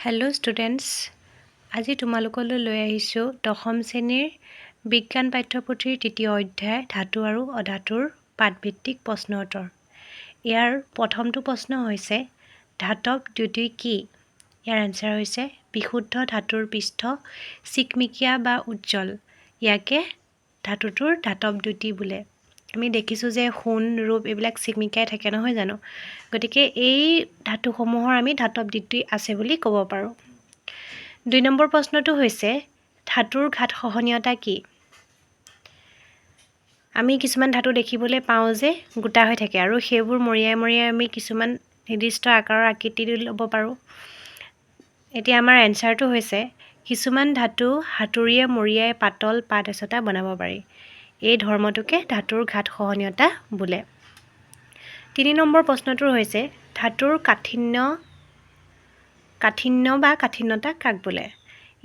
Hello' students, আজি তোমালোকলৈ লৈ আহিছোঁ দশম শ্ৰেণীৰ বিজ্ঞান পাঠ্যপুথিৰ তৃতীয় অধ্যায় ধাতু আৰু অধাতুৰ পাঠভিত্তিক প্ৰশ্ন উত্তৰ। ইয়াৰ প্ৰথমটো প্ৰশ্ন হৈছে ধাতৱ দ্যুতি কি? ইয়াৰ এনচাৰ হৈছে বিশুদ্ধ ধাতুৰ পৃষ্ঠ চিকমিকিয়া বা উজ্জ্বল। ইয়াকে ধাতুটোৰ ধাতৱ দ্যুতি বোলে। আমি দেখিছোঁ যে সোণ ৰূপ এইবিলাক চিকমিকাই থাকে নহয় জানো, গতিকে এই ধাতুসমূহৰ আমি ধাতৱ দ্যুতি আছে বুলি ক'ব পাৰোঁ। 2 নম্বৰ প্ৰশ্নটো হৈছে ধাতুৰ ঘাত সহনীয়তা কি? আমি কিছুমান ধাতু দেখিবলৈ পাওঁ যে গোটা হৈ থাকে আৰু সেইবোৰ মৰিয়াই মৰিয়াই আমি কিছুমান নিৰ্দিষ্ট আকাৰৰ আকৃতি দি ল'ব পাৰোঁ। এতিয়া আমাৰ এনচাৰটো হৈছে কিছুমান ধাতু হাতুৰিয়ে মৰিয়াই পাতল পাত এচটা বনাব পাৰি। এই ধৰ্মটোকে ধাতুৰ ঘাত সহনীয়তা বোলে। 3 নম্বৰ প্ৰশ্নটো হৈছে ধাতুৰ কাঠিন্য বা কাঠিন্যতা কাক বোলে?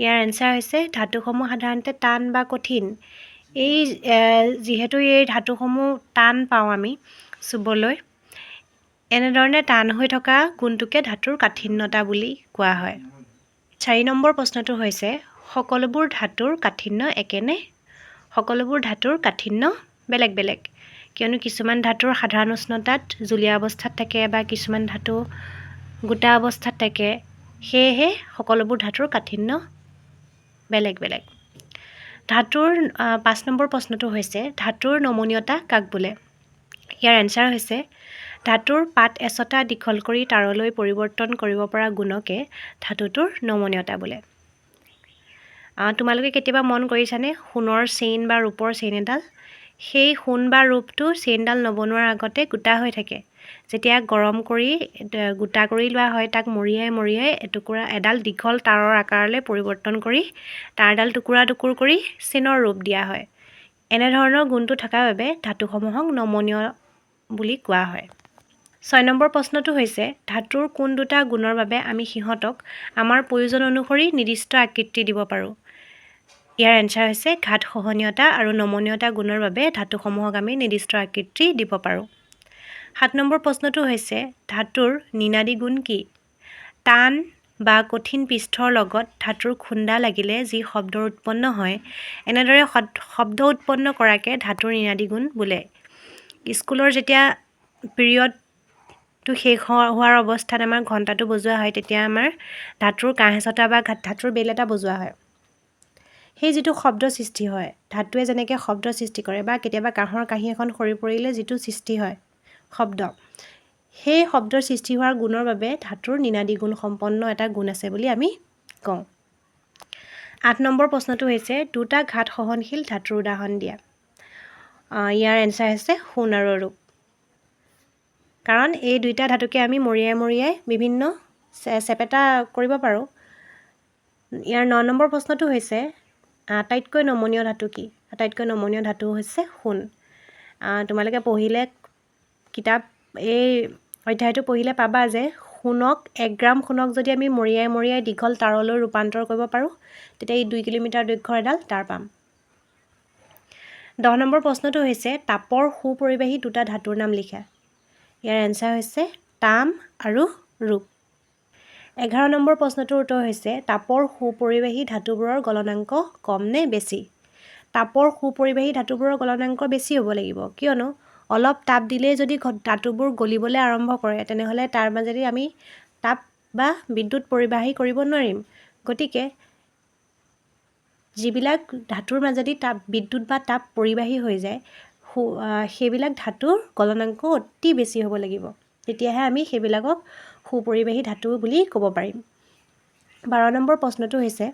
ইয়াৰ এনচাৰ হৈছে ধাতুসমূহ সাধাৰণতে টান বা কঠিন। যিহেতু এই ধাতুসমূহ টান পাওঁ আমি চুবলৈ, এনেধৰণে টান হৈ থকা গুণটোকে ধাতুৰ কাঠিন্যতা বুলি কোৱা হয়। 4 নম্বৰ প্ৰশ্নটো হৈছে সকলোবোৰ ধাতুৰ কাঠিন্য একেনে? সকলোবোৰ ধাতুৰ কাঠিন্য বেলেগ বেলেগ, কিয়নো কিছুমান ধাতুৰ সাধাৰণ উষ্ণতাত জুলীয়া অৱস্থাত থাকে বা কিছুমান ধাতু গোটা অৱস্থাত থাকে, সেয়েহে সকলোবোৰ ধাতুৰ কাঠিন্য বেলেগ বেলেগ। ধাতুৰ 5 নম্বৰ প্ৰশ্নটো হৈছে ধাতুৰ নমনীয়তা কাক বোলে? ইয়াৰ এনচাৰ হৈছে ধাতুৰ পাত এচটা দীঘল কৰি তাৰলৈ পৰিৱৰ্তন কৰিব পৰা গুণকে ধাতুটোৰ নমনীয়তা বোলে। তোমালোকে কেতিয়াবা মন কৰিছানে সোণৰ চেইন বা ৰূপৰ চেইন এডাল? সেই সোণ বা ৰূপটো চেইনডাল নবনোৱাৰ আগতে গোটা হৈ থাকে। যেতিয়া গৰম কৰি গোটা কৰি লোৱা হয়, তাক মৰিয়াই মৰিয়াই এডাল দীঘল তাৰৰ আকাৰলৈ পৰিৱৰ্তন কৰি তাঁৰডাল টুকুৰা টুকুৰ কৰি চেইনৰ ৰূপ দিয়া হয়। এনেধৰণৰ গুণটো থকাৰ বাবে ধাতুসমূহক নমনীয় বুলি কোৱা হয়। 6 নম্বৰ প্ৰশ্নটো হৈছে ধাতুৰ কোন দুটা গুণৰ বাবে আমি সিহঁতক আমাৰ প্ৰয়োজন অনুসৰি নিৰ্দিষ্ট আকৃতি দিব পাৰোঁ? ইয়াৰ এনচাৰ হৈছে ঘাত সহনীয়তা আৰু নমনীয়তা গুণৰ বাবে ধাতুসমূহক আমি নিৰ্দিষ্ট আকৃতি দিব পাৰোঁ। 7 নম্বৰ প্ৰশ্নটো হৈছে ধাতুৰ নিনাদী গুণ কি? টান বা কঠিন পৃষ্ঠৰ লগত ধাতুৰ খুন্দা লাগিলে যি শব্দ উৎপন্ন হয়, এনেদৰে শব্দ উৎপন্ন কৰাকে ধাতুৰ নিনাদী গুণ বোলে। স্কুলৰ যেতিয়া পিৰিয়ডটো শেষ হোৱাৰ অৱস্থাত আমাৰ ঘণ্টাটো বজোৱা হয়, তেতিয়া আমাৰ ধাতুৰ কাঁহ এচটা বা ধাতুৰ বেল এটা বজোৱা হয়। সেই যিটো শব্দ সৃষ্টি হয়, ধাতুৱে যেনেকৈ শব্দ সৃষ্টি কৰে বা কেতিয়াবা কাঁহৰ কাঁহী এখন সৰি পৰিলে যিটো সৃষ্টি হয় শব্দ, সেই শব্দৰ সৃষ্টি হোৱাৰ গুণৰ বাবে ধাতুৰ নিনাদী গুণ সম্পন্ন এটা গুণ আছে বুলি আমি কওঁ। 8 নম্বৰ প্ৰশ্নটো হৈছে দুটা ঘাত সহনশীল ধাতুৰ উদাহৰণ দিয়া। ইয়াৰ এনচাৰ হৈছে সোণ আৰু ৰূপ, কাৰণ এই দুইটা ধাতুকে আমি মৰিয়াই মৰিয়াই বিভিন্ন চেপেটা কৰিব পাৰোঁ। ইয়াৰ 9 নম্বৰ প্ৰশ্নটো হৈছে আটাইতকৈ নমনীয় ধাতু কি? আটাইতকৈ নমনীয় ধাতু হৈছে সোণ। তোমালোকে পঢ়িলে এই অধ্যায়টো পঢ়িলে পাবা যে 1 গ্ৰাম সোণক যদি আমি মৰিয়াই মৰিয়াই দীঘল তাৰলৈ ৰূপান্তৰ কৰিব পাৰোঁ, তেতিয়া এই 2 কিলোমিটাৰ দৈৰ্ঘ্যৰ এডাল তাঁৰ পাম। 10 নম্বৰ প্ৰশ্নটো হৈছে তাপৰ সুপৰিবাহী দুটা ধাতুৰ নাম লিখা। ইয়াৰ এনচাৰ হৈছে তাম আৰু ৰূপ। 11 নম্বৰ প্ৰশ্নটোৰ উত্তৰ হৈছে তাপৰ সুপৰিবাহী ধাতুবোৰৰ গলনাংক কম নে বেছি? তাপৰ সুপৰিবাহী ধাতুবোৰৰ গলনাংক বেছি হ'ব লাগিব, কিয়নো অলপ তাপ দিলেই যদি ধাতুবোৰ গলিবলৈ আৰম্ভ কৰে, তেনেহ'লে তাৰ মাজেদি আমি তাপ বা বিদ্যুৎ পৰিবাহী কৰিব নোৱাৰিম। গতিকে যিবিলাক ধাতুৰ মাজেদি বিদ্যুৎ বা তাপ পৰিবাহী হৈ যায়, সেইবিলাক ধাতুৰ গলনাংক অতি বেছি হ'ব লাগিব, তেতিয়াহে আমি সেইবিলাকক সুপৰিবাহী ধাতু বুলি ক'ব পাৰিম। 12 নম্বৰ প্ৰশ্নটো হৈছে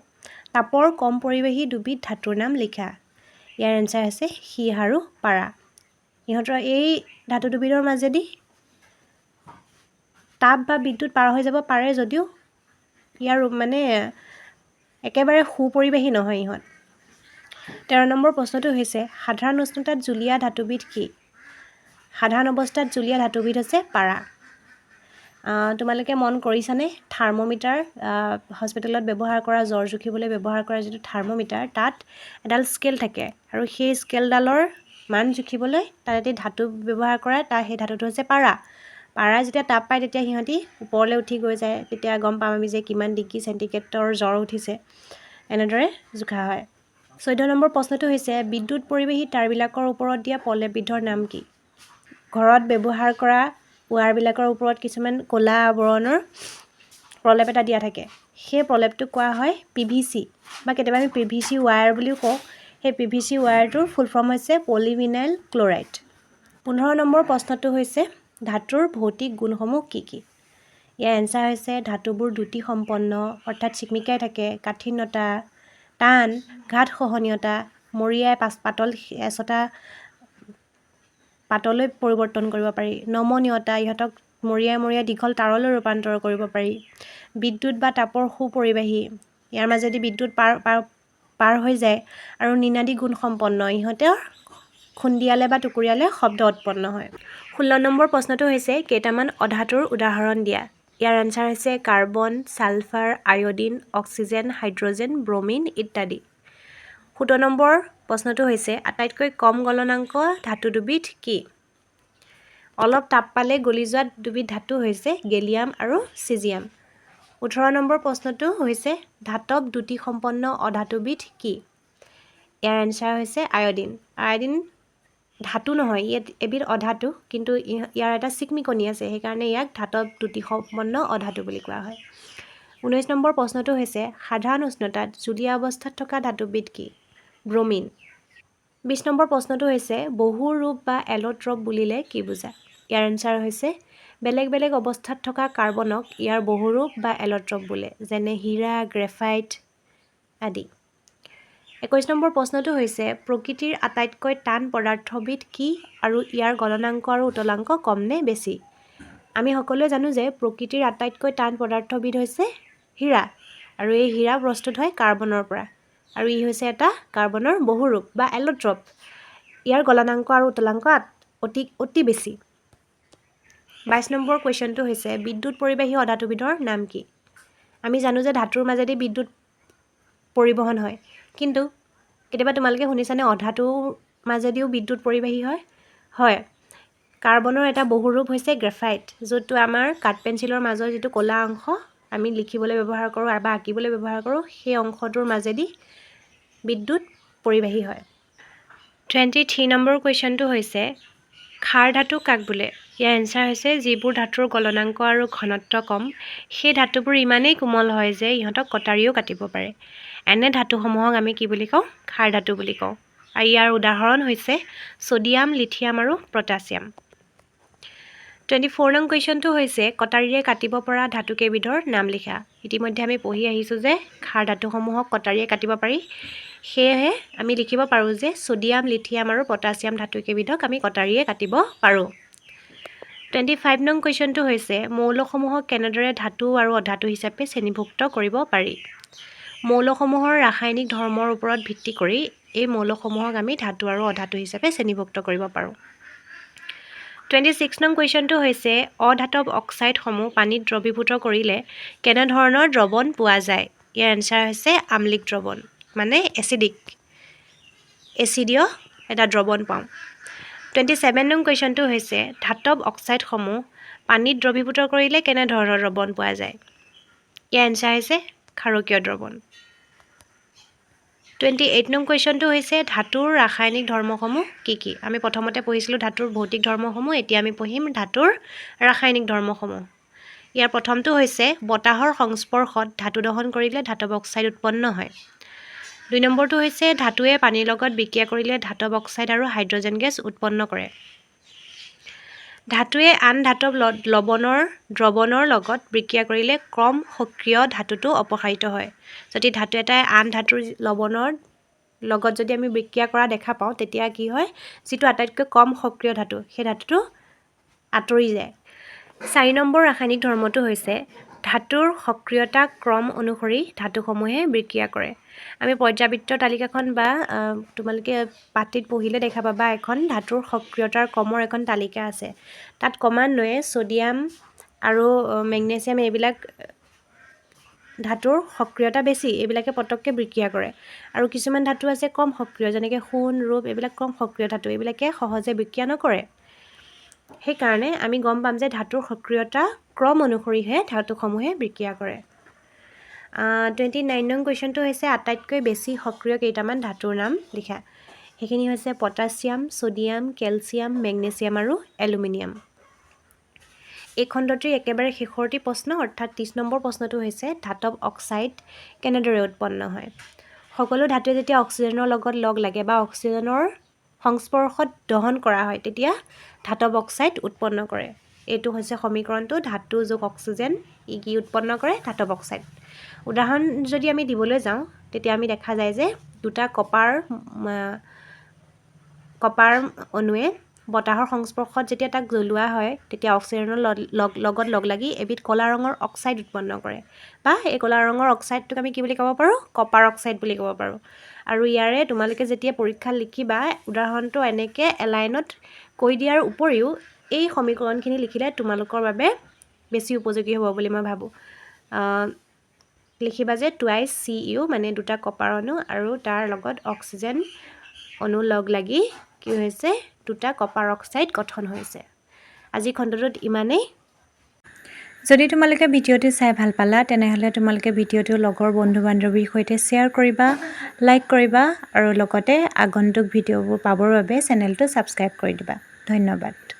তাপৰ কম পৰিবাহী দুবিধ ধাতুৰ নাম লিখা। ইয়াৰ এনচাৰ হৈছে সীহ আৰু পাৰা। ইহঁতৰ এই ধাতু দুবিধৰ মাজেদি তাপ বা বিদ্যুৎ পাৰ হৈ যাব পাৰে যদিও ইয়াৰ একেবাৰে সুপৰিবাহী নহয় ইহঁত। 13 নম্বৰ প্ৰশ্নটো হৈছে সাধাৰণ উষ্ণতাত জুলীয়া ধাতুবিধ কি? সাধাৰণ অৱস্থাত জুলীয়া ধাতুবিধ হৈছে পাৰা। তোমালোকে মন কৰিছানে থাৰ্মোমিটাৰ, হস্পিটেলত ব্যৱহাৰ কৰা জ্বৰ জুখিবলৈ ব্যৱহাৰ কৰা যিটো থাৰ্মোমিটাৰ, তাত এডাল স্কেল থাকে আৰু সেই স্কেলডালৰ মান জুখিবলৈ তাত এটি ধাতু ব্যৱহাৰ কৰা, সেই ধাতুটো হৈছে পাৰা। পাৰা যেতিয়া তাপ পায় তেতিয়া সিহঁতি ওপৰলৈ উঠি গৈ যায়, তেতিয়া গম পাম আমি যে কিমান ডিগ্ৰী চেণ্টিগ্ৰেডৰ জ্বৰ উঠিছে। এনেদৰে জোখা হয়। 14 নম্বৰ প্ৰশ্নটো হৈছে বিদ্যুৎ পৰিবাহী তাঁৰবিলাকৰ ওপৰত দিয়া প্ৰলেপবিধৰ নাম কি? ঘৰত ব্যৱহাৰ কৰা ৱাৰবিলাকৰ ওপৰত কিছুমান ক'লা বৰণৰ প্ৰলেপ এটা দিয়া থাকে। সেই প্ৰলেপটোক কোৱা হয় PVC বা কেতিয়াবা আমি PVC ৱায়াৰ বুলিও কওঁ। সেই PVC ৱায়াৰটোৰ ফুল ফৰ্ম হৈছে পলিভিনাইল ক্লৰাইড। 15 নম্বৰ প্ৰশ্নটো হৈছে ধাতুৰ ভৌতিক গুণসমূহ কি কি? ইয়াৰ এনচাৰ হৈছে ধাতুবোৰ দ্যুতি সম্পন্ন অৰ্থাৎ চিকমিকাই থাকে, কাঠিন্যতা, টান, ঘাত সহনীয়তা, মৰিয়াই পাতল এচটা পাতলৈ পৰিৱৰ্তন কৰিব পাৰি, নমনীয়তা, ইহঁতক মৰিয়াই দীঘল তাঁৰলৈ ৰূপান্তৰ কৰিব পাৰি, বিদ্যুৎ বা তাপৰ সুপৰিবাহী, ইয়াৰ মাজেদি বিদ্যুৎ পাৰ হৈ যায়, আৰু নিনাদী গুণ সম্পন্ন, ইহঁতৰ খুন্দিয়ালে বা টুকুৰিয়ালে শব্দ উৎপন্ন হয়। 16 নম্বৰ প্ৰশ্নটো হৈছে কেইটামান অধাতুৰ উদাহৰণ দিয়া। ইয়াৰ এনচাৰ হৈছে carbon, sulphur, iodine, oxygen, hydrogen, ব্ৰমিন ইত্যাদি। 17 নম্বৰ প্ৰশ্নটো হৈছে আটাইতকৈ কম গলনাংক ধাতু দুবিধ কি? অলপ তাপ পালে গলি যোৱা দুবিধ ধাতু হৈছে গেলিয়াম আৰু চিজিয়াম। 18 নম্বৰ প্ৰশ্নটো হৈছে ধাতৱ দ্যুতি সম্পন্ন অধাতুবিধ কি? ইয়াৰ এনচাৰ হৈছে আয়ডিন। আয়ডিন ধাতু নহয়, এবিধ অধাতু, কিন্তু ইয়াৰ এটা চিকমিকনি আছে, সেইকাৰণে ইয়াক ধাতৱ দ্যুতি সম্পন্ন অধাতু বুলি কোৱা হয়। 19 নম্বৰ প্ৰশ্নটো হৈছে সাধাৰণ উষ্ণতাত জুলীয়া অৱস্থাত থকা ধাতুবিধ কি? ব্ৰমিন। 20 নম্বৰ প্ৰশ্নটো হৈছে বহু ৰূপ বা এল'ট্ৰপ বুলিলে কি বুজা? ইয়াৰ এনচাৰ হৈছে বেলেগ বেলেগ অৱস্থাত থকা কাৰ্বনক ইয়াৰ বহুৰূপ বা এল'ট্ৰপ বোলে, যেনে হীৰা, গ্ৰেফাইট আদি। 21 নম্বৰ প্ৰশ্নটো হৈছে প্ৰকৃতিৰ আটাইতকৈ টান পদাৰ্থবিধ কি আৰু ইয়াৰ গলনাংক আৰু উতলাংক কম নে বেছি? আমি সকলোৱে জানো যে প্ৰকৃতিৰ আটাইতকৈ টান পদাৰ্থবিধ হৈছে হীৰা, আৰু এই হীৰা প্ৰস্তুত হয় কাৰ্বনৰ পৰা, আৰু ই হৈছে এটা কাৰ্বনৰ বহুৰূপ বা এল'ট্ৰপ। ইয়াৰ গলনাংক আৰু উতলাংক অতি বেছি। 22 নম্বৰ কুৱেশ্যনটো হৈছে বিদ্যুৎ পৰিবাহী অধাতুবিধৰ নাম কি? আমি জানো যে ধাতুৰ মাজেদি বিদ্যুৎ পৰিবহণ হয়, কিন্তু কেতিয়াবা তোমালোকে শুনিছানে অধাতুৰ মাজেদিও বিদ্যুৎ পৰিবাহী হয়? হয়। কাৰ্বনৰ এটা বহুৰূপ হৈছে গ্ৰেফাইট, য'তটো আমাৰ কাঠ পেঞ্চিলৰ মাজৰ যিটো ক'লা অংশ আমি লিখিবলৈ ব্যৱহাৰ কৰোঁ বা আঁকিবলৈ ব্যৱহাৰ কৰোঁ, সেই অংশটোৰ মাজেদি বিদ্যুৎ পৰিবাহী হয়। 23 নম্বৰ কুৱেশ্যনটো হৈছে ক্ষাৰ ধাতু কাক বোলে? ইয়াৰ এনচাৰ হৈছে যিবোৰ ধাতুৰ গলনাংক আৰু ঘনত্ব কম, সেই ধাতুবোৰ ইমানেই কোমল হয় যে ইহঁতক কটাৰীও কাটিব পাৰে। এনে ধাতুসমূহক আমি কি বুলি কওঁ? ক্ষাৰ ধাতু বুলি কওঁ। আৰু ইয়াৰ উদাহৰণ হৈছে ছ'ডিয়াম, লিথিয়াম আৰু পটাছিয়াম। 24 নং কুৱেশ্যনটো হৈছে কটাৰীৰে কাটিব পৰা ধাতু কেইবিধৰ নাম লিখা। ইতিমধ্যে আমি পঢ়ি আহিছোঁ যে ক্ষাৰ ধাতুসমূহক কটাৰীৰে কাটিব পাৰি, সেয়েহে আমি লিখিব পাৰোঁ যে ছ'ডিয়াম, লিথিয়াম আৰু পটাছিয়াম ধাতু কেইবিধক আমি কটাৰীৰে কাটিব পাৰোঁ। 25 নং কুৱেশ্যনটো হৈছে মৌলসমূহক কেনেদৰে ধাতু আৰু অধাতু হিচাপে শ্ৰেণীভুক্ত কৰিব পাৰি? মৌলসমূহৰ ৰাসায়নিক ধৰ্মৰ ওপৰত ভিত্তি কৰি এই মৌলসমূহক আমি ধাতু আৰু অধাতু হিচাপে শ্ৰেণীভুক্ত কৰিব পাৰোঁ। 26 নং কুৱেশ্যনটো হৈছে অধাতৱ অক্সাইডসমূহ পানীত দ্ৰৱীভূত কৰিলে কেনেধৰণৰ দ্ৰৱণ পোৱা যায়? ইয়াৰ এনচাৰ হৈছে আম্লিক দ্ৰৱণ, মানে এচিডীয় এটা দ্ৰৱণ পাওঁ। 27 নং কুৱেশ্যনটো হৈছে ধাতৱ অক্সাইডসমূহ পানীত দ্ৰৱীভূত কৰিলে কেনেধৰণৰ দ্ৰৱণ পোৱা যায়? ইয়াৰ এনচাৰ হৈছে ক্ষাৰকীয় দ্ৰৱণ। 28 নং কুৱেশ্যনটো হৈছে ধাতুৰ ৰাসায়নিক ধৰ্মসমূহ কি কি? আমি প্ৰথমতে পঢ়িছিলোঁ ধাতুৰ ভৌতিক ধৰ্মসমূহ, এতিয়া আমি পঢ়িম ধাতুৰ ৰাসায়নিক ধৰ্মসমূহ। ইয়াৰ প্ৰথমটো হৈছে বতাহৰ সংস্পৰ্শত ধাতু দহন কৰিলে ধাতৱ অক্সাইড উৎপন্ন হয়। 2 নম্বৰটো হৈছে ধাতুৱে পানীৰ লগত বিক্ৰিয়া কৰিলে ধাতৱ অক্সাইড আৰু হাইড্ৰজেন গেছ উৎপন্ন কৰে। ধাতুৱে আন ধাতৱ দ্ৰৱণৰ লগত বিক্ৰিয়া কৰিলে কম সক্ৰিয় ধাতুটো অপসাৰিত হয়। যদি ধাতু এটাই আন ধাতুৰ লৱণৰ লগত যদি আমি বিক্ৰিয়া কৰা দেখা পাওঁ, তেতিয়া কি হয়, যিটো আটাইতকৈ কম সক্ৰিয় ধাতু, সেই ধাতুটো আঁতৰি যায়। 4 নম্বৰ ৰাসায়নিক ধৰ্মটো হৈছে ধাতুৰ সক্ৰিয়তা ক্ৰম অনুসৰি ধাতুসমূহে বিক্ৰিয়া কৰে। আমি পৰ্যাবৃত্ত তালিকাখন বা তোমালোকে পাঠটিত পঢ়িলে দেখা পাবা এখন ধাতুৰ সক্ৰিয়তাৰ ক্ৰমৰ এখন তালিকা আছে। তাত ক্ৰমান্বয়ে ছ'ডিয়াম আৰু মেগনেছিয়াম এইবিলাক ধাতুৰ সক্ৰিয়তা বেছি, এইবিলাকে পটককৈ বিক্ৰিয়া কৰে। আৰু কিছুমান ধাতু আছে কম সক্ৰিয়, যেনেকৈ সোণ, ৰূপ, এইবিলাক কম সক্ৰিয় ধাতু, এইবিলাকে সহজে বিক্ৰিয়া নকৰে। সেইকাৰণে আমি গম পাম যে ধাতুৰ সক্ৰিয়তা ক্ৰম অনুসৰিহে ধাতুসমূহে বিক্ৰিয়া কৰে 29 নং কুৱেশ্যনটো হৈছে আটাইতকৈ বেছি সক্ৰিয় কেইটামান ধাতুৰ নাম লিখা সেইখিনি হৈছে পটাছিয়াম ছ'ডিয়াম কেলছিয়াম মেগনেছিয়াম আৰু এলুমিনিয়াম এই খণ্ডটিৰ একেবাৰে শেষৰটি প্ৰশ্ন অৰ্থাৎ 30 নম্বৰ প্ৰশ্নটো হৈছে ধাতৱ অক্সাইড কেনেদৰে উৎপন্ন হয় সকলো ধাতুৱে যেতিয়া অক্সিজেনৰ লগত লগ লাগে বা অক্সিজেনৰ সংস্পৰ্শত দহন কৰা হয় তেতিয়া ধাতৱ অক্সাইড উৎপন্ন কৰে এইটো হৈছে সমীকৰণটো ধাতু যোগ অক্সিজেন ই কি উৎপন্ন কৰে ধাতৱ অক্সাইড উদাহৰণ যদি আমি দিবলৈ যাওঁ তেতিয়া আমি দেখা যায় যে দুটা কপাৰ অণুৱে বতাহৰ সংস্পৰ্শত যেতিয়া তাক জ্বলোৱা হয় তেতিয়া অক্সিজেনৰ লগত লগ লাগি এবিধ ক'লা ৰঙৰ অক্সাইড উৎপন্ন কৰে বা এই ক'লা ৰঙৰ অক্সাইডটোক আমি কি বুলি ক'ব পাৰোঁ কপাৰ অক্সাইড বুলি ক'ব পাৰোঁ আৰু ইয়াৰে তোমালোকে যেতিয়া পৰীক্ষা লিখিবা উদাহৰণটো এনেকৈ এলাইনত কৈ দিয়াৰ উপৰিও এই সমীকৰণখিনি লিখিলে তোমালোকৰ বাবে বেছি উপযোগী হ'ব বুলি মই ভাবোঁ লিখিবা যে টুৱাইচ CU মানে দুটা কপাৰ অণু আৰু তাৰ লগত অক্সিজেন অণু লগ লাগি কি হৈছে দুটা কপাৰ অক্সাইড গঠন হৈছে আজি খণ্ডটোত ইমানেই যদি তোমালোকে ভিডিঅ'টো চাই ভাল পালা তেনেহ'লে তোমালোকে ভিডিঅ'টো লগৰ বন্ধু বান্ধৱীৰ সৈতে শ্বেয়াৰ কৰিবা লাইক কৰিবা আৰু লগতে আগন্তুক ভিডিঅ'বোৰ পাবৰ বাবে চেনেলটো ছাবস্ক্ৰাইব কৰি দিবা ধন্যবাদ